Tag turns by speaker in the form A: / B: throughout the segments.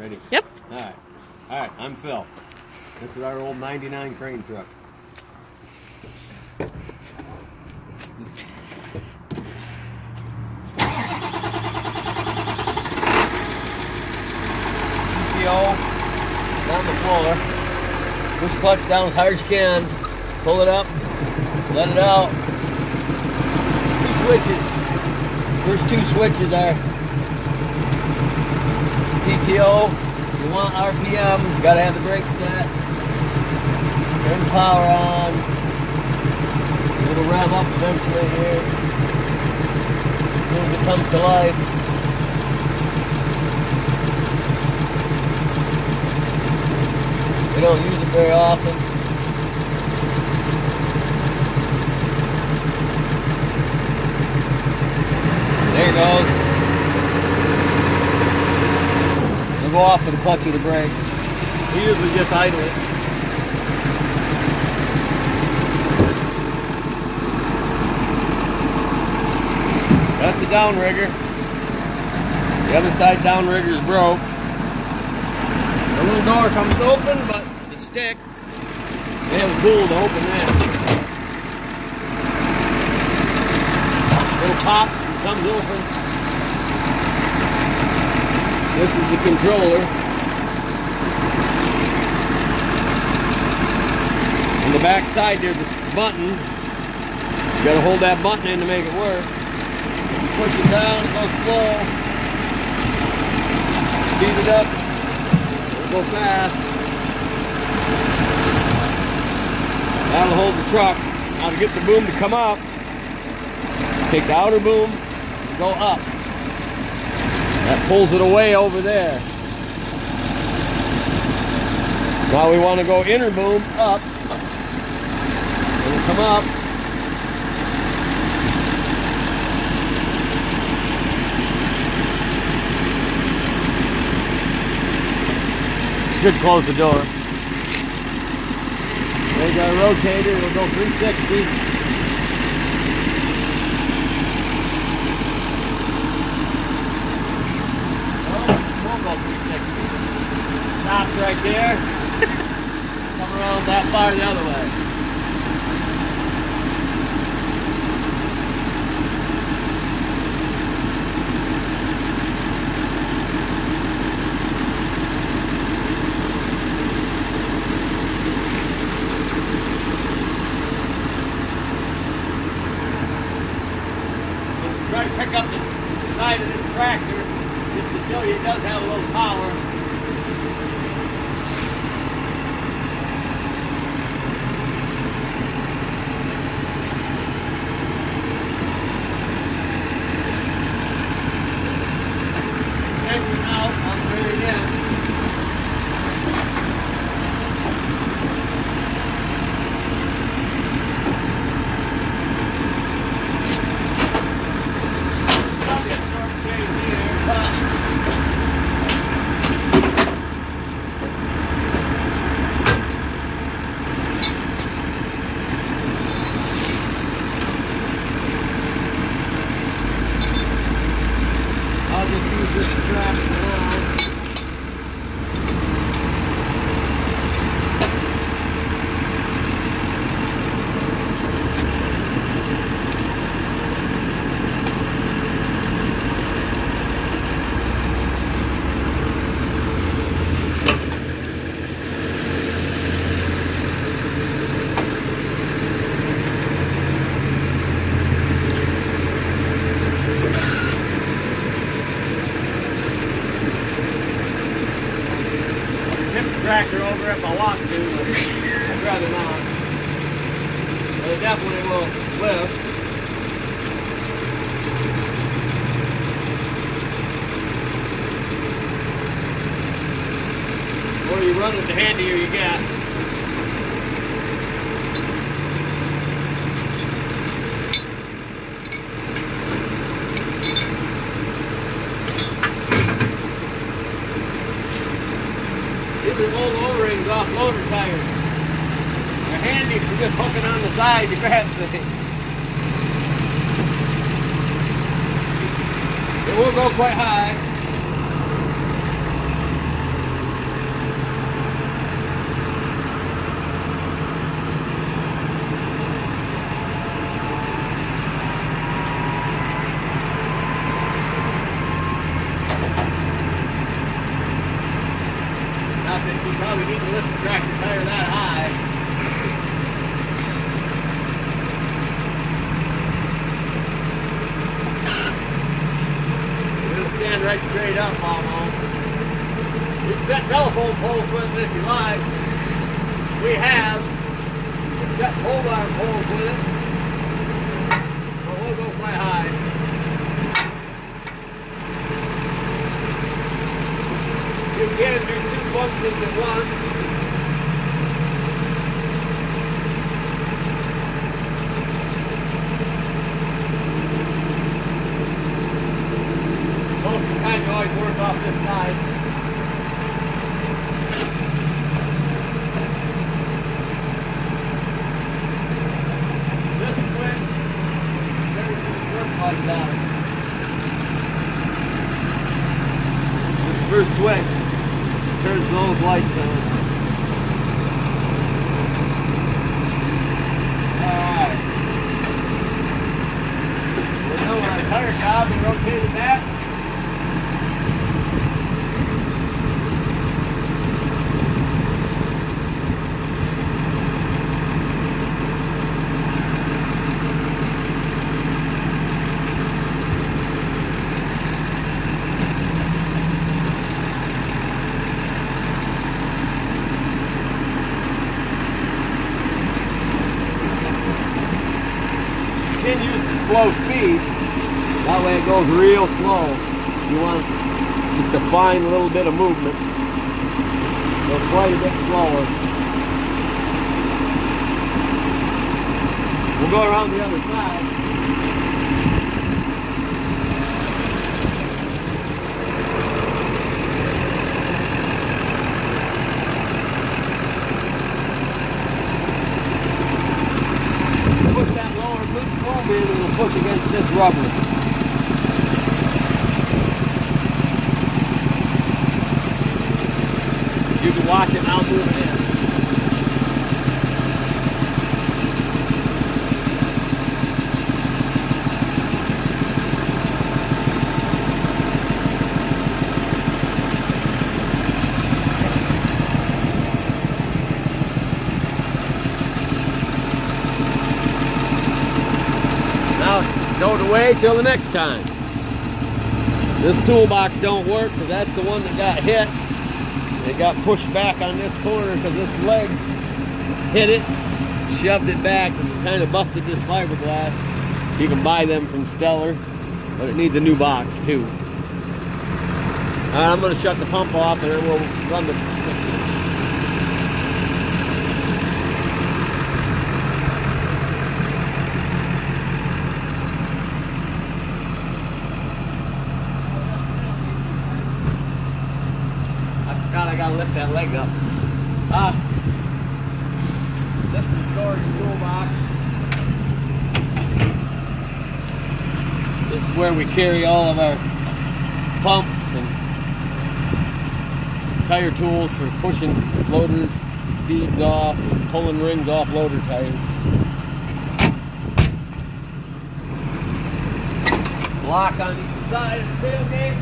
A: Ready?
B: Yep.
A: All right, I'm Phil. This is our old 99 crane truck. PTO down the floor. Push clutch down as hard as you can. Pull it up. Let it out. Two switches. First two switches are PTO. You want RPMs, you gotta have the brake set. Turn the power on. It'll rev up eventually here. As soon as it comes to life. We don't use it very often. There it goes. Go off with the clutch of the brake. We usually just idle it. That's the downrigger. The other side downrigger is broke. The little door comes open, but it sticks. We have a tool to open that. Little pop comes open. This is the controller. On the back side there's a button. You gotta hold that button in to make it work. If you push it down, it goes slow. Speed it up, it'll go fast. That'll hold the truck. Now to get the boom to come up, take the outer boom and go up. That pulls it away over there. Now we want to go inner boom up. It'll come up. Should close the door. There's our rotator. It'll go 360. Stops right there. Come around that far the other way. So try to pick up the side of this tractor just to show you it does have a little power. Out on the very end. Probably a short chain here, but I'll just use this strap for now. Tractor over if I want to, but I'd rather not. But it definitely will lift. The more you run it, the handier you get. These are old O-rings off loader tires. They're handy for just hooking on the side to grab things. It will go quite high. Not that you probably need to lift the tractor tire that high. It'll stand right straight up almost. You can set telephone poles with it if you like. We have. You can set pole arm poles with it. But we'll go quite high. You can do two functions at once. Most of the time you always work off this side. This switch, everything's worked like that. This first switch turns those lights on. Alright. We're doing our tire job and rotated that. You can use the slow speed. That way it goes real slow. You want just a fine little bit of movement. Go quite a bit slower. We'll go around the other side. Push that lower boom in and it'll push against this rubber. You can watch it now moving in. Throw it away till the next time. This toolbox don't work because that's the one that got hit. It got pushed back on this corner because this leg hit it, shoved it back, and kind of busted this fiberglass. You can buy them from Stellar, but it needs a new box too. Alright, I'm going to shut the pump off and then we'll run the... I gotta lift that leg up. This is the storage toolbox. This is where we carry all of our pumps and tire tools for pushing loaders, beads off, and pulling rings off loader tires. Lock on each side of the tailgate.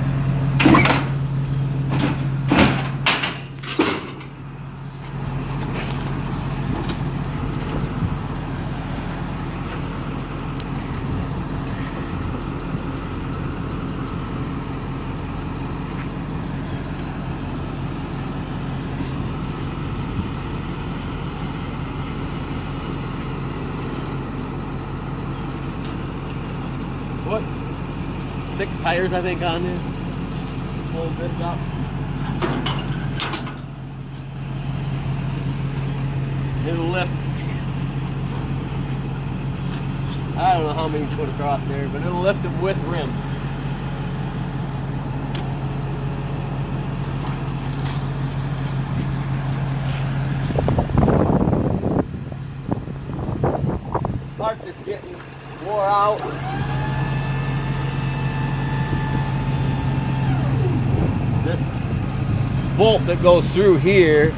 A: What? 6 tires, I think, on there. Hold this up. It'll lift. I don't know how many to put across there, but it'll lift them with rims. Part that's getting wore out. This bolt that goes through here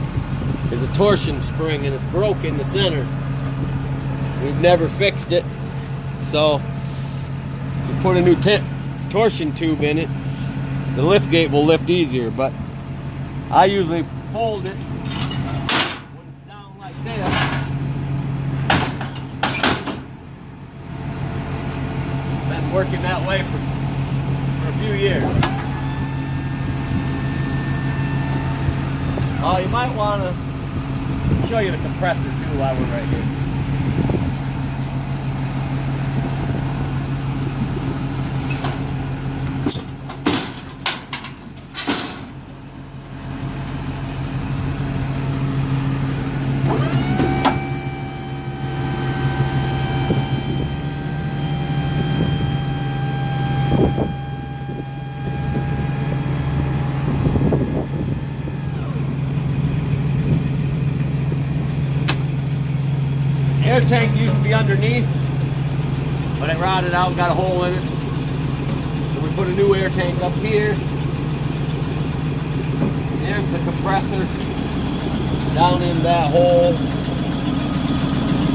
A: is a torsion spring and it's broke in the center. We've never fixed it, so if you put a new torsion tube in it, the lift gate will lift easier, but I usually hold it when it's down like this. Been working that way for a few years. Oh, you might want to show you the compressor too while we're right here. Air tank used to be underneath, but it rotted out and got a hole in it. So we put a new air tank up here. There's the compressor down in that hole.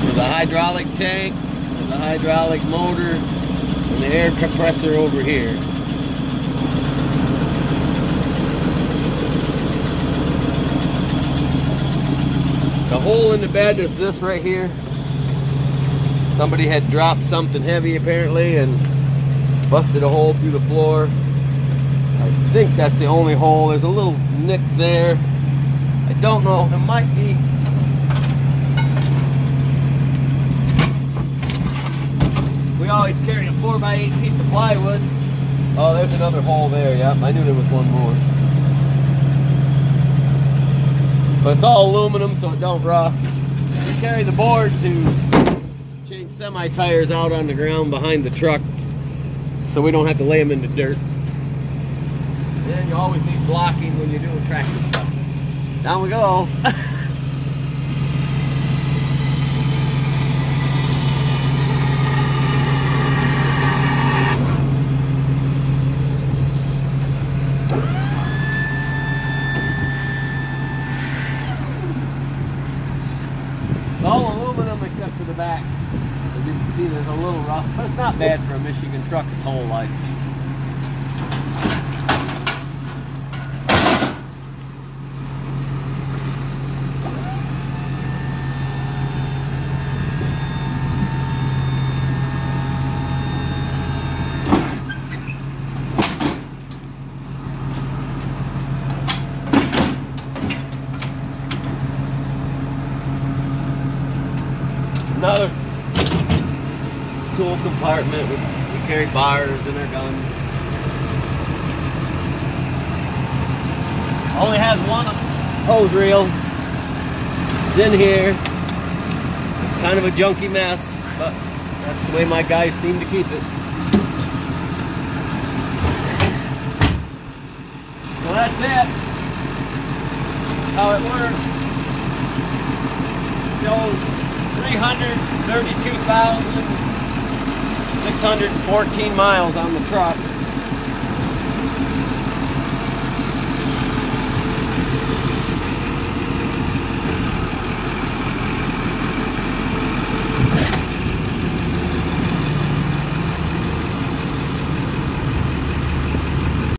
A: There's a hydraulic tank, there's a hydraulic motor, and the air compressor over here. The hole in the bed is this right here. Somebody had dropped something heavy apparently and busted a hole through the floor. I think that's the only hole. There's a little nick there. I don't know. There might be. We always carry a 4x8 piece of plywood. Oh, there's another hole there. Yep, I knew there was one more. But it's all aluminum so it don't rust. We carry the board to change semi-tires out on the ground behind the truck so we don't have to lay them in the dirt. And you always need blocking when you're doing tractor stuff. Down we go. It's all aluminum except for the back. As you can see, there's a little rust, but it's not bad for a Michigan truck its whole life. Another tool compartment. We carry bars and our guns. Only has one hose reel. It's in here. It's kind of a junky mess, but that's the way my guys seem to keep it. So that's it. How it works. Shows 332,614 miles on the truck.